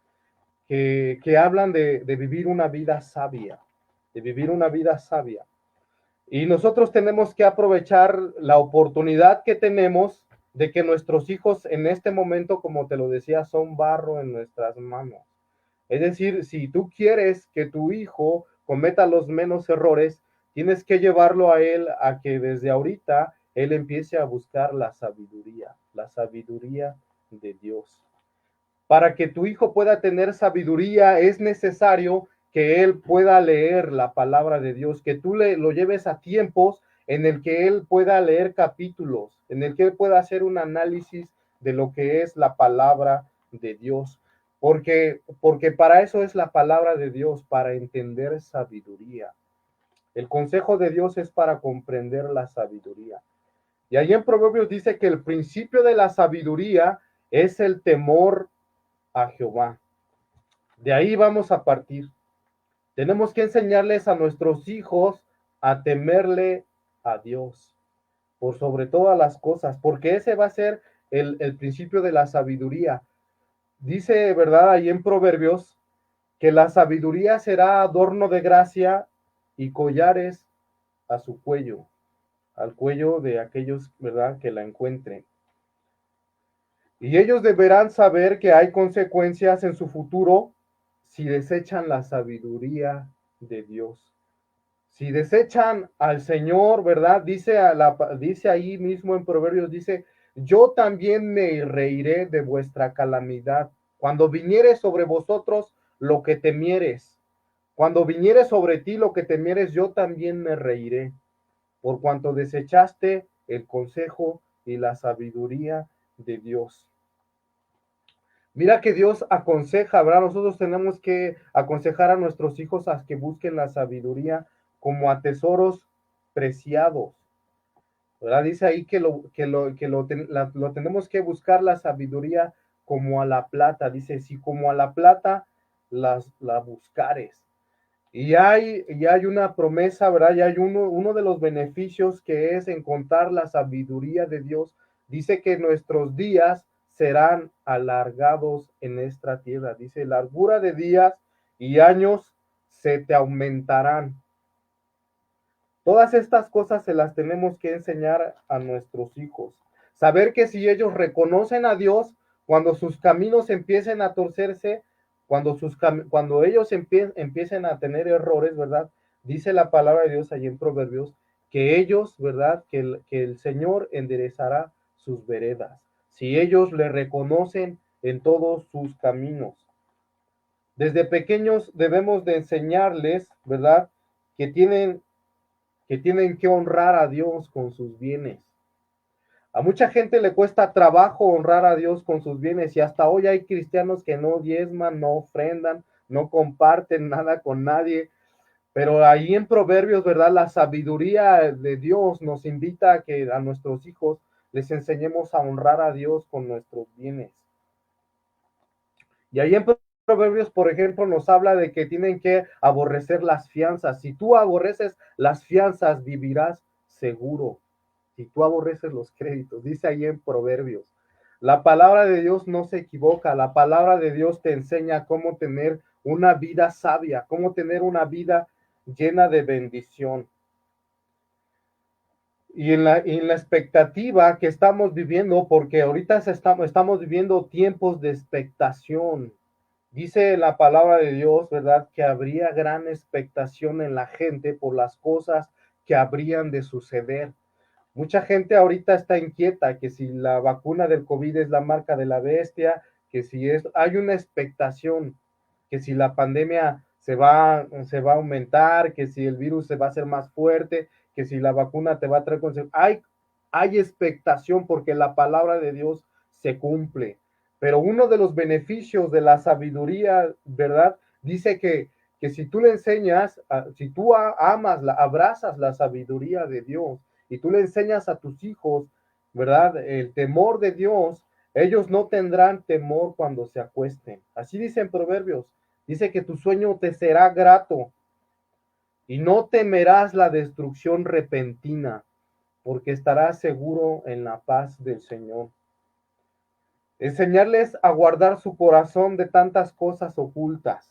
que hablan de vivir una vida sabia, de vivir una vida sabia. Y nosotros tenemos que aprovechar la oportunidad que tenemos de que nuestros hijos en este momento, como te lo decía, son barro en nuestras manos. Es decir, si tú quieres que tu hijo cometa los menos errores, tienes que llevarlo a él a que desde ahorita él empiece a buscar la sabiduría de Dios. Para que tu hijo pueda tener sabiduría es necesario que él pueda leer la palabra de Dios, que tú lo lleves a tiempos en el que él pueda leer capítulos, en el que él pueda hacer un análisis de lo que es la palabra de Dios. Porque para eso es la palabra de Dios, para entender sabiduría. El consejo de Dios es para comprender la sabiduría. Y ahí en Proverbios dice que el principio de la sabiduría es el temor a Jehová. De ahí vamos a partir. Tenemos que enseñarles a nuestros hijos a temerle a Dios por sobre todas las cosas, porque ese va a ser el principio de la sabiduría. Dice, ¿verdad? Ahí en Proverbios, que la sabiduría será adorno de gracia y collares a su cuello, al cuello de aquellos, ¿verdad?, que la encuentren. Y ellos deberán saber que hay consecuencias en su futuro si desechan la sabiduría de Dios. Si desechan al Señor, ¿verdad? Dice ahí mismo en Proverbios, dice, yo también me reiré de vuestra calamidad. Cuando viniere sobre vosotros lo que temieres, cuando viniere sobre ti lo que temieres, yo también me reiré, por cuanto desechaste el consejo y la sabiduría de Dios. Mira que Dios aconseja, ¿verdad? Nosotros tenemos que aconsejar a nuestros hijos a que busquen la sabiduría como a tesoros preciados, ¿verdad? Dice ahí lo tenemos que buscar la sabiduría como a la plata. Dice, si como a la plata la buscares. Y hay una promesa, ¿verdad? Y hay uno de los beneficios que es encontrar la sabiduría de Dios. Dice que nuestros días serán alargados en esta tierra. Dice, largura de días y años se te aumentarán. Todas estas cosas se las tenemos que enseñar a nuestros hijos. Saber que si ellos reconocen a Dios, cuando sus caminos empiecen a torcerse, cuando ellos empiecen a tener errores, ¿verdad? Dice la palabra de Dios allí en Proverbios, que ellos, ¿verdad? Que el Señor enderezará sus veredas. Si ellos le reconocen en todos sus caminos. Desde pequeños debemos de enseñarles, ¿verdad? Que tienen que honrar a Dios con sus bienes. A mucha gente le cuesta trabajo honrar a Dios con sus bienes y hasta hoy hay cristianos que no diezman, no ofrendan, no comparten nada con nadie. Pero ahí en Proverbios, ¿verdad? La sabiduría de Dios nos invita a que a nuestros hijos les enseñemos a honrar a Dios con nuestros bienes. Y ahí en Proverbios, por ejemplo, nos habla de que tienen que aborrecer las fianzas. Si tú aborreces las fianzas, vivirás seguro. Si tú aborreces los créditos, dice ahí en Proverbios. La palabra de Dios no se equivoca. La palabra de Dios te enseña cómo tener una vida sabia, cómo tener una vida llena de bendición. Y en la expectativa que estamos viviendo, porque ahorita estamos viviendo tiempos de expectación. Dice la palabra de Dios, ¿verdad? Que habría gran expectación en la gente por las cosas que habrían de suceder. Mucha gente ahorita está inquieta, que si la vacuna del COVID es la marca de la bestia, que si hay una expectación, que si la pandemia se va a aumentar, que si el virus se va a hacer más fuerte, que si la vacuna te va a traer consecuencias. Hay expectación porque la palabra de Dios se cumple. Pero uno de los beneficios de la sabiduría, ¿verdad? Dice que si tú le enseñas, si tú amas, abrazas la sabiduría de Dios y tú le enseñas a tus hijos, ¿verdad? El temor de Dios, ellos no tendrán temor cuando se acuesten. Así dice en Proverbios, dice que tu sueño te será grato y no temerás la destrucción repentina, porque estarás seguro en la paz del Señor. Enseñarles a guardar su corazón de tantas cosas ocultas.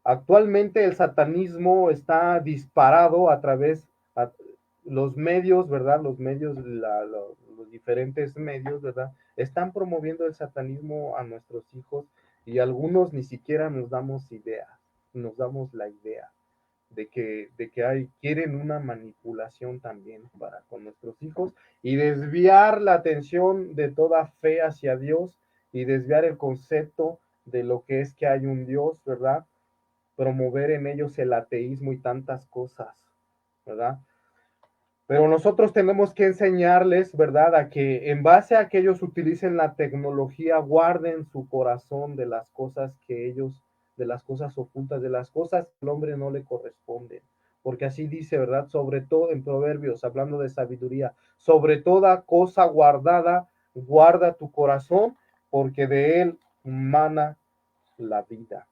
Actualmente el satanismo está disparado a través de los medios, ¿verdad? Los medios, los diferentes medios, ¿verdad? Están promoviendo el satanismo a nuestros hijos y algunos ni siquiera nos damos idea. nos damos la idea de que quieren una manipulación también para con nuestros hijos y desviar la atención de toda fe hacia Dios y desviar el concepto de lo que es que hay un Dios, ¿verdad? Promover en ellos el ateísmo y tantas cosas, ¿verdad? Pero nosotros tenemos que enseñarles, ¿verdad?, a que en base a que ellos utilicen la tecnología, guarden su corazón de las cosas que ellos, de las cosas ocultas, de las cosas que al hombre no le corresponden. Porque así dice, ¿verdad? Sobre todo en Proverbios, hablando de sabiduría, sobre toda cosa guardada, guarda tu corazón, porque de él mana la vida.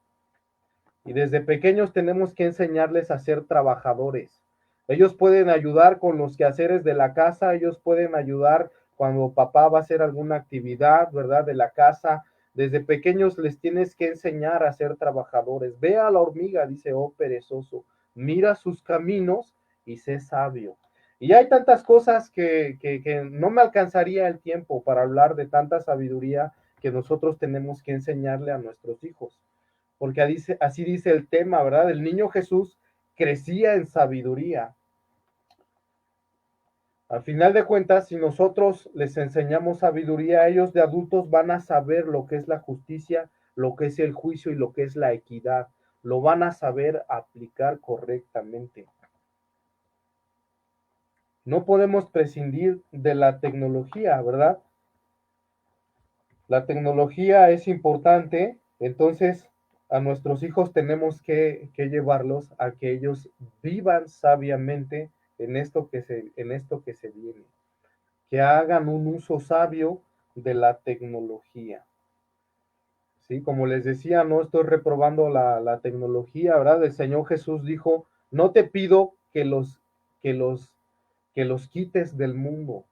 Y desde pequeños tenemos que enseñarles a ser trabajadores. Ellos pueden ayudar con los quehaceres de la casa, ellos pueden ayudar cuando papá va a hacer alguna actividad, ¿verdad? De la casa. Desde pequeños les tienes que enseñar a ser trabajadores. Ve a la hormiga, dice, oh perezoso, mira sus caminos y sé sabio. Y hay tantas cosas que no me alcanzaría el tiempo para hablar de tanta sabiduría que nosotros tenemos que enseñarle a nuestros hijos, porque así dice el tema, ¿verdad? El niño Jesús crecía en sabiduría. Al final de cuentas, si nosotros les enseñamos sabiduría, ellos de adultos van a saber lo que es la justicia, lo que es el juicio y lo que es la equidad. Lo van a saber aplicar correctamente. No podemos prescindir de la tecnología, ¿verdad? La tecnología es importante, entonces a nuestros hijos tenemos que llevarlos a que ellos vivan sabiamente en esto que se viene, que hagan un uso sabio de la tecnología. ¿Sí? Como les decía, no estoy reprobando la tecnología, ¿verdad? El Señor Jesús dijo, no te pido que los, que los quites del mundo.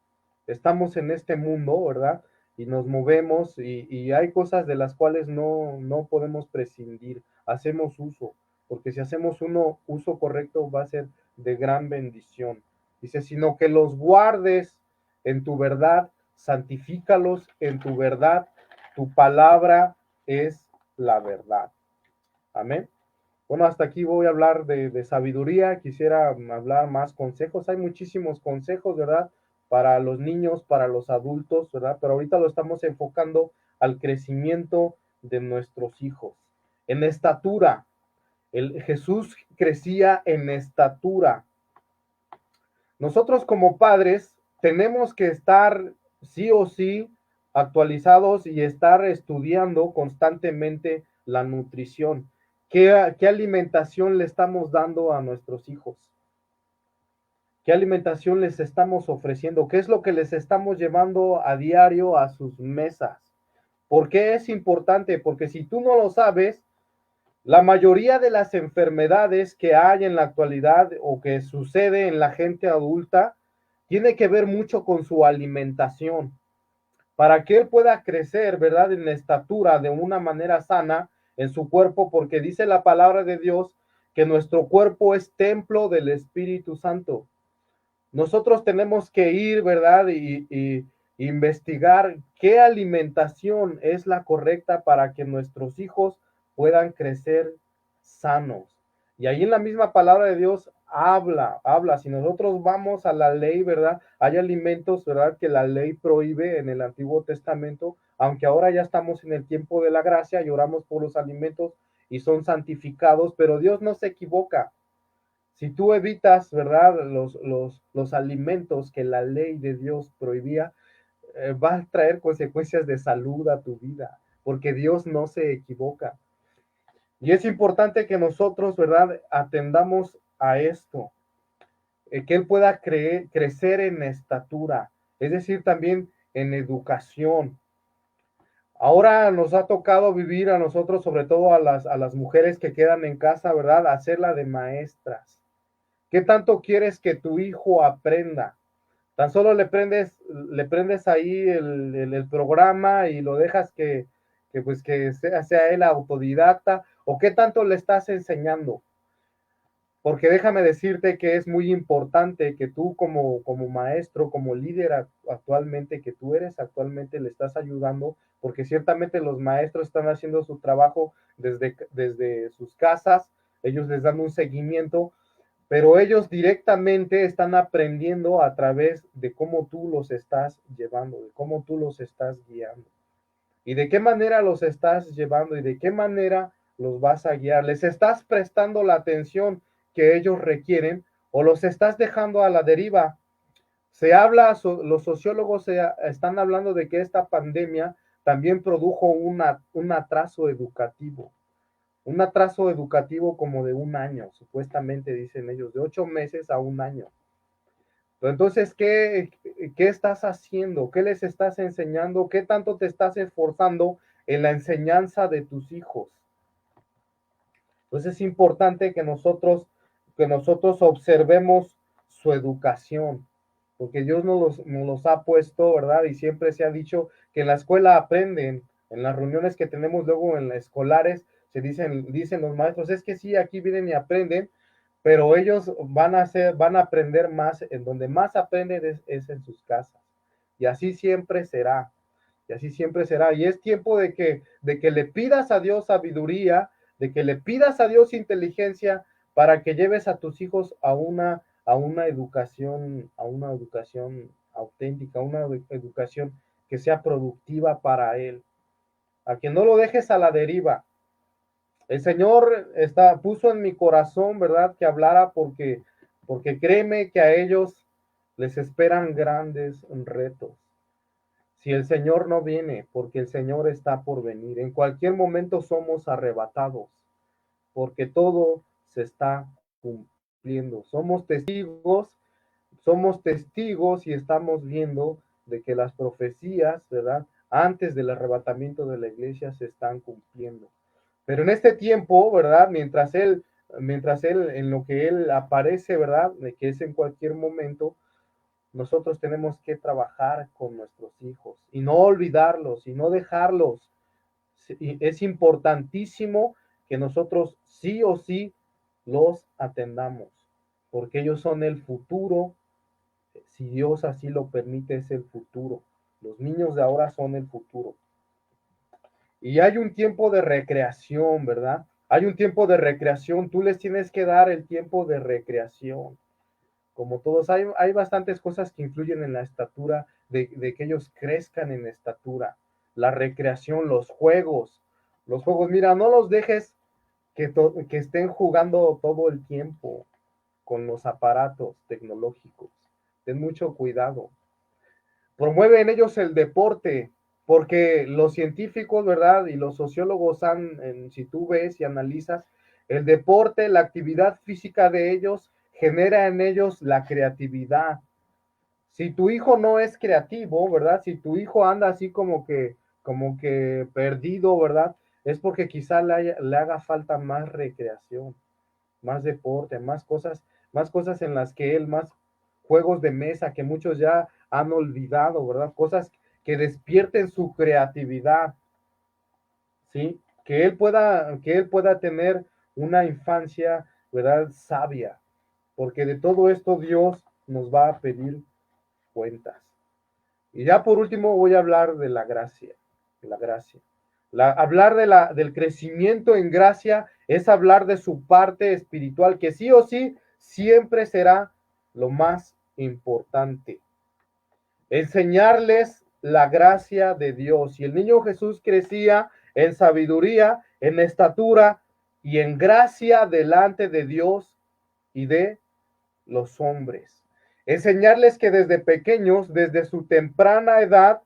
Estamos en este mundo, ¿verdad? Y nos movemos y hay cosas de las cuales no podemos prescindir. Hacemos uso, porque si hacemos uso correcto va a ser de gran bendición. Dice, sino que los guardes en tu verdad, santifícalos en tu verdad, tu palabra es la verdad. Amén. Bueno, hasta aquí voy a hablar de sabiduría. Quisiera hablar más consejos. Hay muchísimos consejos, ¿verdad? Para los niños, para los adultos, ¿verdad? Pero ahorita lo estamos enfocando al crecimiento de nuestros hijos. En estatura. Jesús crecía en estatura. Nosotros como padres tenemos que estar sí o sí actualizados y estar estudiando constantemente la nutrición. ¿Qué alimentación le estamos dando a nuestros hijos? ¿Qué alimentación les estamos ofreciendo? ¿Qué es lo que les estamos llevando a diario a sus mesas? ¿Por qué es importante? Porque si tú no lo sabes, la mayoría de las enfermedades que hay en la actualidad o que sucede en la gente adulta tiene que ver mucho con su alimentación. Para que él pueda crecer, ¿verdad?, en la estatura de una manera sana en su cuerpo, porque dice la palabra de Dios que nuestro cuerpo es templo del Espíritu Santo. Nosotros tenemos que ir, ¿verdad?, y investigar qué alimentación es la correcta para que nuestros hijos puedan crecer sanos. Y ahí en la misma palabra de Dios habla. Si nosotros vamos a la ley, ¿verdad? Hay alimentos, ¿verdad?, que la ley prohíbe en el Antiguo Testamento, aunque ahora ya estamos en el tiempo de la gracia y oramos por los alimentos y son santificados, pero Dios no se equivoca. Si tú evitas, ¿verdad?, los alimentos que la ley de Dios prohibía, va a traer consecuencias de salud a tu vida, porque Dios no se equivoca. Y es importante que nosotros, ¿verdad?, atendamos a esto, que Él pueda crecer en estatura, es decir, también en educación. Ahora nos ha tocado vivir a nosotros, sobre todo a las mujeres que quedan en casa, ¿verdad?, hacerla de maestras. ¿Qué tanto quieres que tu hijo aprenda? Tan solo le prendes ahí el programa y lo dejas que sea él autodidacta, o qué tanto le estás enseñando. Porque déjame decirte que es muy importante que tú como maestro, como líder actualmente, que tú eres actualmente, le estás ayudando, porque ciertamente los maestros están haciendo su trabajo desde sus casas, ellos les dan un seguimiento, pero ellos directamente están aprendiendo a través de cómo tú los estás llevando, de cómo tú los estás guiando. Y de qué manera los estás llevando y de qué manera los vas a guiar. ¿Les estás prestando la atención que ellos requieren o los estás dejando a la deriva? Se habla, los sociólogos están hablando de que esta pandemia también produjo un atraso educativo. Un atraso educativo como de un año, supuestamente dicen ellos, de 8 meses a un año. Entonces, ¿qué estás haciendo? ¿Qué les estás enseñando? ¿Qué tanto te estás esforzando en la enseñanza de tus hijos? Entonces es importante que nosotros observemos su educación, porque Dios nos los ha puesto, ¿verdad? Y siempre se ha dicho que en la escuela aprenden, en las reuniones que tenemos luego en las escolares, dicen los maestros, es que sí, aquí vienen y aprenden, pero ellos van a aprender más, en donde más aprenden es en sus casas. Y así siempre será. Y así siempre será. Y es tiempo de que le pidas a Dios sabiduría, de que le pidas a Dios inteligencia para que lleves a tus hijos a una educación auténtica, a una educación que sea productiva para él. A que no lo dejes a la deriva. El Señor puso en mi corazón, ¿verdad?, que hablara porque créeme que a ellos les esperan grandes retos. Si el Señor no viene, porque el Señor está por venir. En cualquier momento somos arrebatados, porque todo se está cumpliendo. Somos testigos y estamos viendo de que las profecías, ¿verdad?, antes del arrebatamiento de la iglesia se están cumpliendo. Pero en este tiempo, ¿verdad?, mientras él, en lo que Él aparece, ¿verdad?, de que es en cualquier momento, nosotros tenemos que trabajar con nuestros hijos y no olvidarlos y no dejarlos. Es importantísimo que nosotros sí o sí los atendamos, porque ellos son el futuro. Si Dios así lo permite, es el futuro. Los niños de ahora son el futuro. Y hay un tiempo de recreación, ¿verdad? Hay un tiempo de recreación. Tú les tienes que dar el tiempo de recreación. Como todos, hay bastantes cosas que influyen en la estatura, de que ellos crezcan en estatura. La recreación, los juegos, mira, no los dejes que estén jugando todo el tiempo con los aparatos tecnológicos. Ten mucho cuidado. Promueve en ellos el deporte, porque los científicos, ¿verdad? Y los sociólogos si tú ves y analizas, el deporte, la actividad física de ellos genera en ellos la creatividad. Si tu hijo no es creativo, ¿verdad? Si tu hijo anda así como que perdido, ¿verdad? Es porque quizá le haga falta más recreación, más deporte, más cosas en las que él, más juegos de mesa que muchos ya han olvidado, ¿verdad? Cosas que despierten su creatividad, ¿sí? Que él pueda tener una infancia, ¿verdad?, sabia, porque de todo esto Dios nos va a pedir cuentas. Y ya por último voy a hablar de la gracia, de la gracia. Hablar del crecimiento en gracia es hablar de su parte espiritual, que sí o sí siempre será lo más importante. Enseñarles la gracia de Dios. Y el niño Jesús crecía en sabiduría, en estatura y en gracia delante de Dios y de los hombres. Enseñarles que desde pequeños, desde su temprana edad,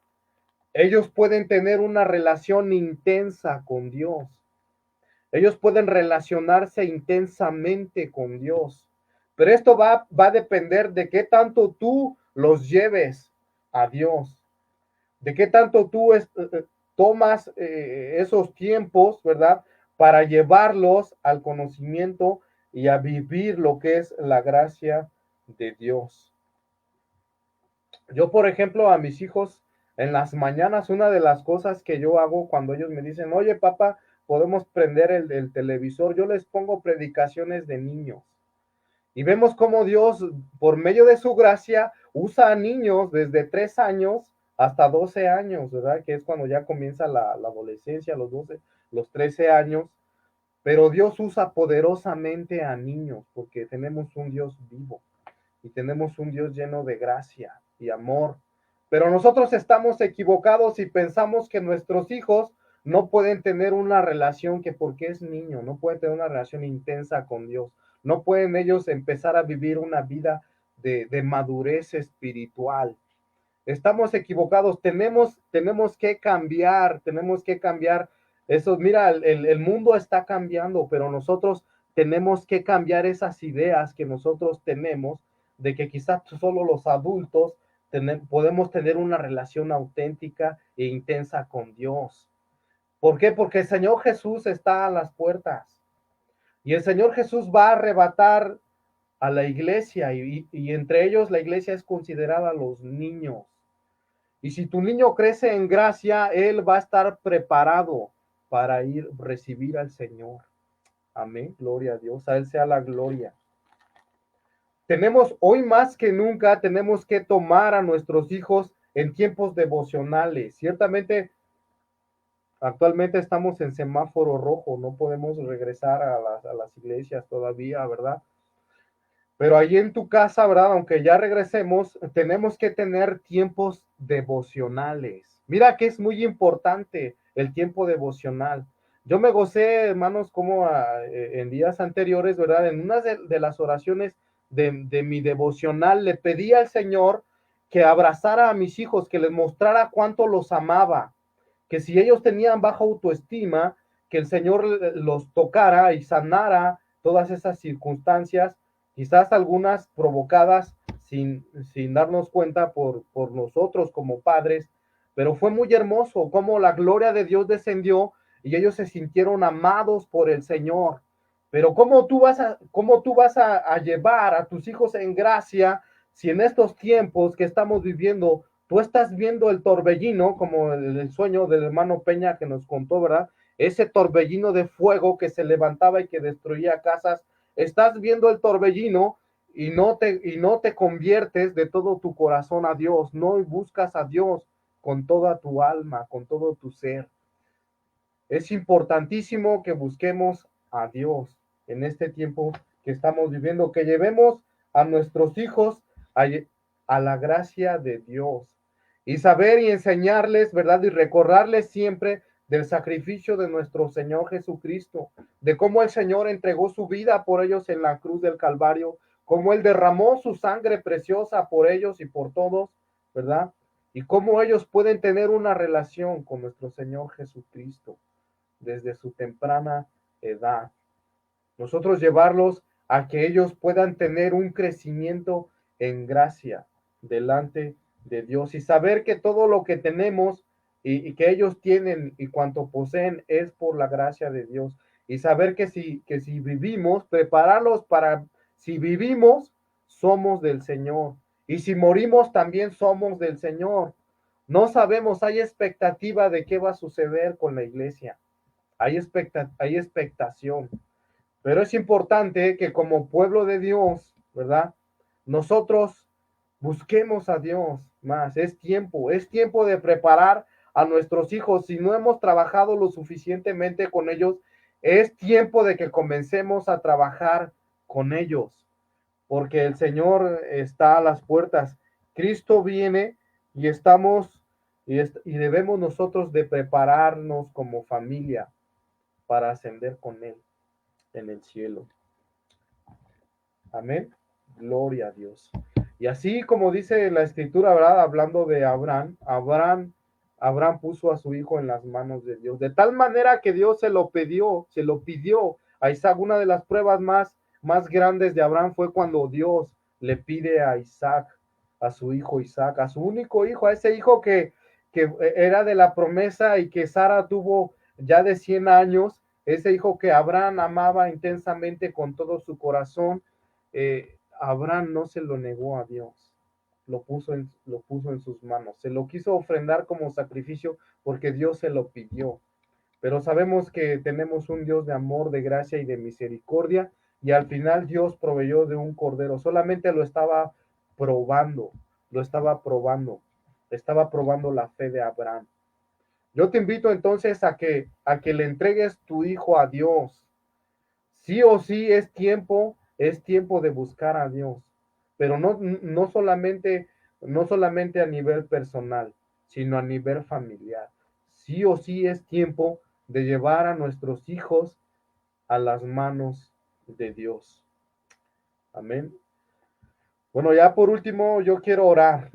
ellos pueden tener una relación intensa con Dios. Ellos pueden relacionarse intensamente con Dios. Pero esto va a depender de qué tanto tú los lleves a Dios. De qué tanto tú tomas esos tiempos, ¿verdad?, para llevarlos al conocimiento y a vivir lo que es la gracia de Dios. Yo, por ejemplo, a mis hijos en las mañanas, una de las cosas que yo hago cuando ellos me dicen, oye, papá, podemos prender el televisor, yo les pongo predicaciones de niños. Y vemos cómo Dios, por medio de su gracia, usa a niños desde 3 años hasta 12 años, ¿verdad? Que es cuando ya comienza la adolescencia, los 12, los 13 años. pero Dios usa poderosamente a niños porque tenemos un Dios vivo y tenemos un Dios lleno de gracia y amor. Pero nosotros estamos equivocados y pensamos que nuestros hijos no pueden tener una relación, que porque es niño, no pueden tener una relación intensa con Dios, no pueden ellos empezar a vivir una vida de madurez espiritual. Estamos equivocados, tenemos que cambiar eso. Mira, el mundo está cambiando, pero nosotros tenemos que cambiar esas ideas que nosotros tenemos de que quizás solo los adultos podemos tener una relación auténtica e intensa con Dios. ¿Por qué? Porque el Señor Jesús está a las puertas y el Señor Jesús va a arrebatar a la iglesia y entre ellos la iglesia es considerada los niños. Y si tu niño crece en gracia, él va a estar preparado para ir a recibir al Señor. Amén, gloria a Dios, a Él sea la gloria. Tenemos hoy más que nunca, tenemos que tomar a nuestros hijos en tiempos devocionales. Ciertamente, actualmente estamos en semáforo rojo, no podemos regresar a las iglesias todavía, ¿verdad? Pero ahí en tu casa, ¿verdad? Aunque ya regresemos, tenemos que tener tiempos devocionales. Mira que es muy importante el tiempo devocional. Yo me gocé, hermanos, como en días anteriores, ¿verdad? En una de las oraciones de mi devocional le pedí al Señor que abrazara a mis hijos, que les mostrara cuánto los amaba, que si ellos tenían baja autoestima, que el Señor los tocara y sanara todas esas circunstancias, quizás algunas provocadas sin darnos cuenta por nosotros como padres, pero fue muy hermoso cómo la gloria de Dios descendió y ellos se sintieron amados por el Señor. Pero cómo tú vas a llevar a tus hijos en gracia si en estos tiempos que estamos viviendo tú estás viendo el torbellino, como el sueño del hermano Peña que nos contó, ¿verdad? Ese torbellino de fuego que se levantaba y que destruía casas. Estás viendo el torbellino y no te conviertes de todo tu corazón a Dios, no buscas a Dios con toda tu alma, con todo tu ser. Es importantísimo que busquemos a Dios en este tiempo que estamos viviendo, que llevemos a nuestros hijos a la gracia de Dios y saber y enseñarles, ¿verdad? Y recordarles siempre del sacrificio de nuestro Señor Jesucristo, de cómo el Señor entregó su vida por ellos en la cruz del Calvario, cómo Él derramó su sangre preciosa por ellos y por todos, ¿verdad? Y cómo ellos pueden tener una relación con nuestro Señor Jesucristo desde su temprana edad. Nosotros llevarlos a que ellos puedan tener un crecimiento en gracia delante de Dios y saber que todo lo que tenemos y que ellos tienen y cuanto poseen es por la gracia de Dios. Y saber que si vivimos, prepararlos para, si vivimos, somos del Señor. Y si morimos, también somos del Señor. No sabemos, hay expectativa de qué va a suceder con la iglesia. Hay expectación, pero es importante que como pueblo de Dios, ¿verdad? Nosotros busquemos a Dios más. Es tiempo de preparar a nuestros hijos. Si no hemos trabajado lo suficientemente con ellos, es tiempo de que comencemos a trabajar con ellos, porque el Señor está a las puertas. Cristo viene y y debemos nosotros de prepararnos como familia para ascender con Él en el cielo. Amén. Gloria a Dios. Y así como dice la escritura, ¿verdad? Hablando de Abraham puso a su hijo en las manos de Dios. De tal manera que Dios se lo pidió a Isaac. Una de las pruebas más grandes de Abraham fue cuando Dios le pide a Isaac, a su hijo Isaac, a su único hijo, a ese hijo que era de la promesa y que Sara tuvo ya de 100 años, ese hijo que Abraham amaba intensamente con todo su corazón. Abraham no se lo negó a Dios, lo puso en sus manos, se lo quiso ofrendar como sacrificio porque Dios se lo pidió. Pero sabemos que tenemos un Dios de amor, de gracia y de misericordia, y al final Dios proveyó de un cordero, solamente lo estaba probando la fe de Abraham. Yo te invito entonces a que le entregues tu hijo a Dios, Sí o sí es tiempo de buscar a Dios, pero no solamente a nivel personal, sino a nivel familiar. Sí o sí es tiempo de llevar a nuestros hijos a las manos de Dios. Amén. Bueno, ya por último, yo quiero orar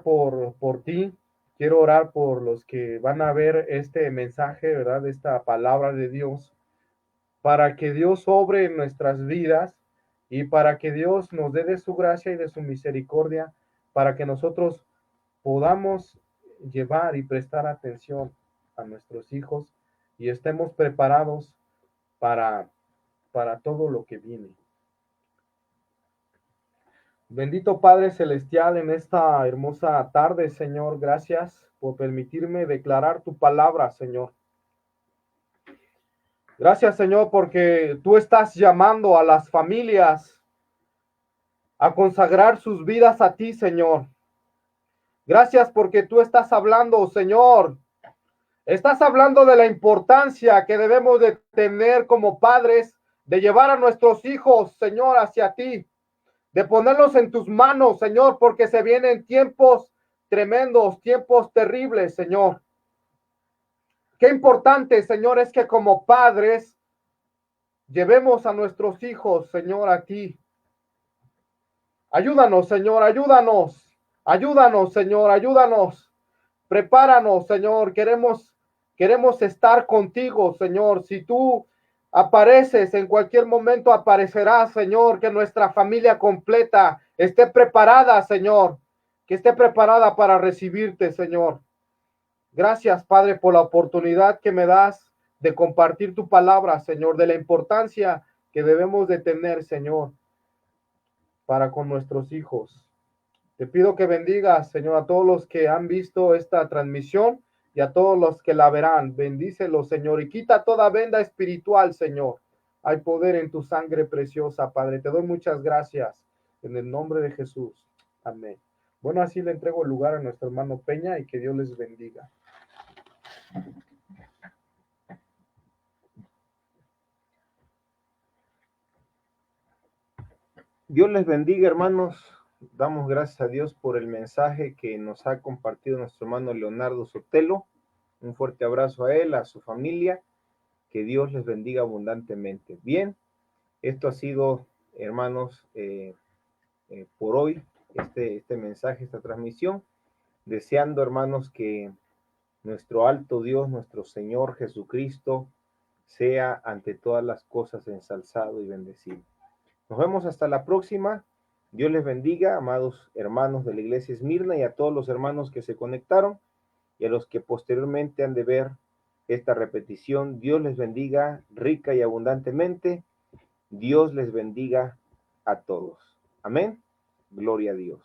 por ti, quiero orar por los que van a ver este mensaje, ¿verdad? Esta palabra de Dios, para que Dios obre en nuestras vidas y para que Dios nos dé de su gracia y de su misericordia, para que nosotros podamos llevar y prestar atención a nuestros hijos y estemos preparados para, para todo lo que viene. Bendito Padre Celestial, en esta hermosa tarde, Señor, gracias por permitirme declarar tu palabra, Señor. Gracias, Señor, porque tú estás llamando a las familias a consagrar sus vidas a ti, Señor. Gracias porque tú estás hablando, Señor. Estás hablando de la importancia que debemos de tener como padres, de llevar a nuestros hijos, Señor, hacia ti, de ponerlos en tus manos, Señor, porque se vienen tiempos tremendos, tiempos terribles, Señor. Qué importante, Señor, es que como padres llevemos a nuestros hijos, Señor, a ti. Ayúdanos, Señor, ayúdanos. Ayúdanos, Señor, ayúdanos. Prepáranos, Señor. Queremos estar contigo, Señor. Si tú apareces, en cualquier momento aparecerás, Señor. Que nuestra familia completa esté preparada, Señor. Que esté preparada para recibirte, Señor. Gracias, Padre, por la oportunidad que me das de compartir tu palabra, Señor, de la importancia que debemos de tener, Señor, para con nuestros hijos. Te pido que bendigas, Señor, a todos los que han visto esta transmisión y a todos los que la verán. Bendícelos, Señor, y quita toda venda espiritual, Señor. Hay poder en tu sangre preciosa, Padre. Te doy muchas gracias en el nombre de Jesús. Amén. Bueno, así le entrego el lugar a nuestro hermano Peña y que Dios les bendiga. Dios les bendiga, hermanos. Damos gracias a Dios por el mensaje que nos ha compartido nuestro hermano Leonardo Sotelo. Un fuerte abrazo a él, a su familia. Que Dios les bendiga abundantemente. Bien, esto ha sido, hermanos, por hoy, este mensaje, esta transmisión. Deseando, hermanos, que nuestro alto Dios, nuestro Señor Jesucristo, sea ante todas las cosas ensalzado y bendecido. Nos vemos hasta la próxima. Dios les bendiga, amados hermanos de la iglesia Esmirna, y a todos los hermanos que se conectaron y a los que posteriormente han de ver esta repetición. Dios les bendiga rica y abundantemente. Dios les bendiga a todos. Amén. Gloria a Dios.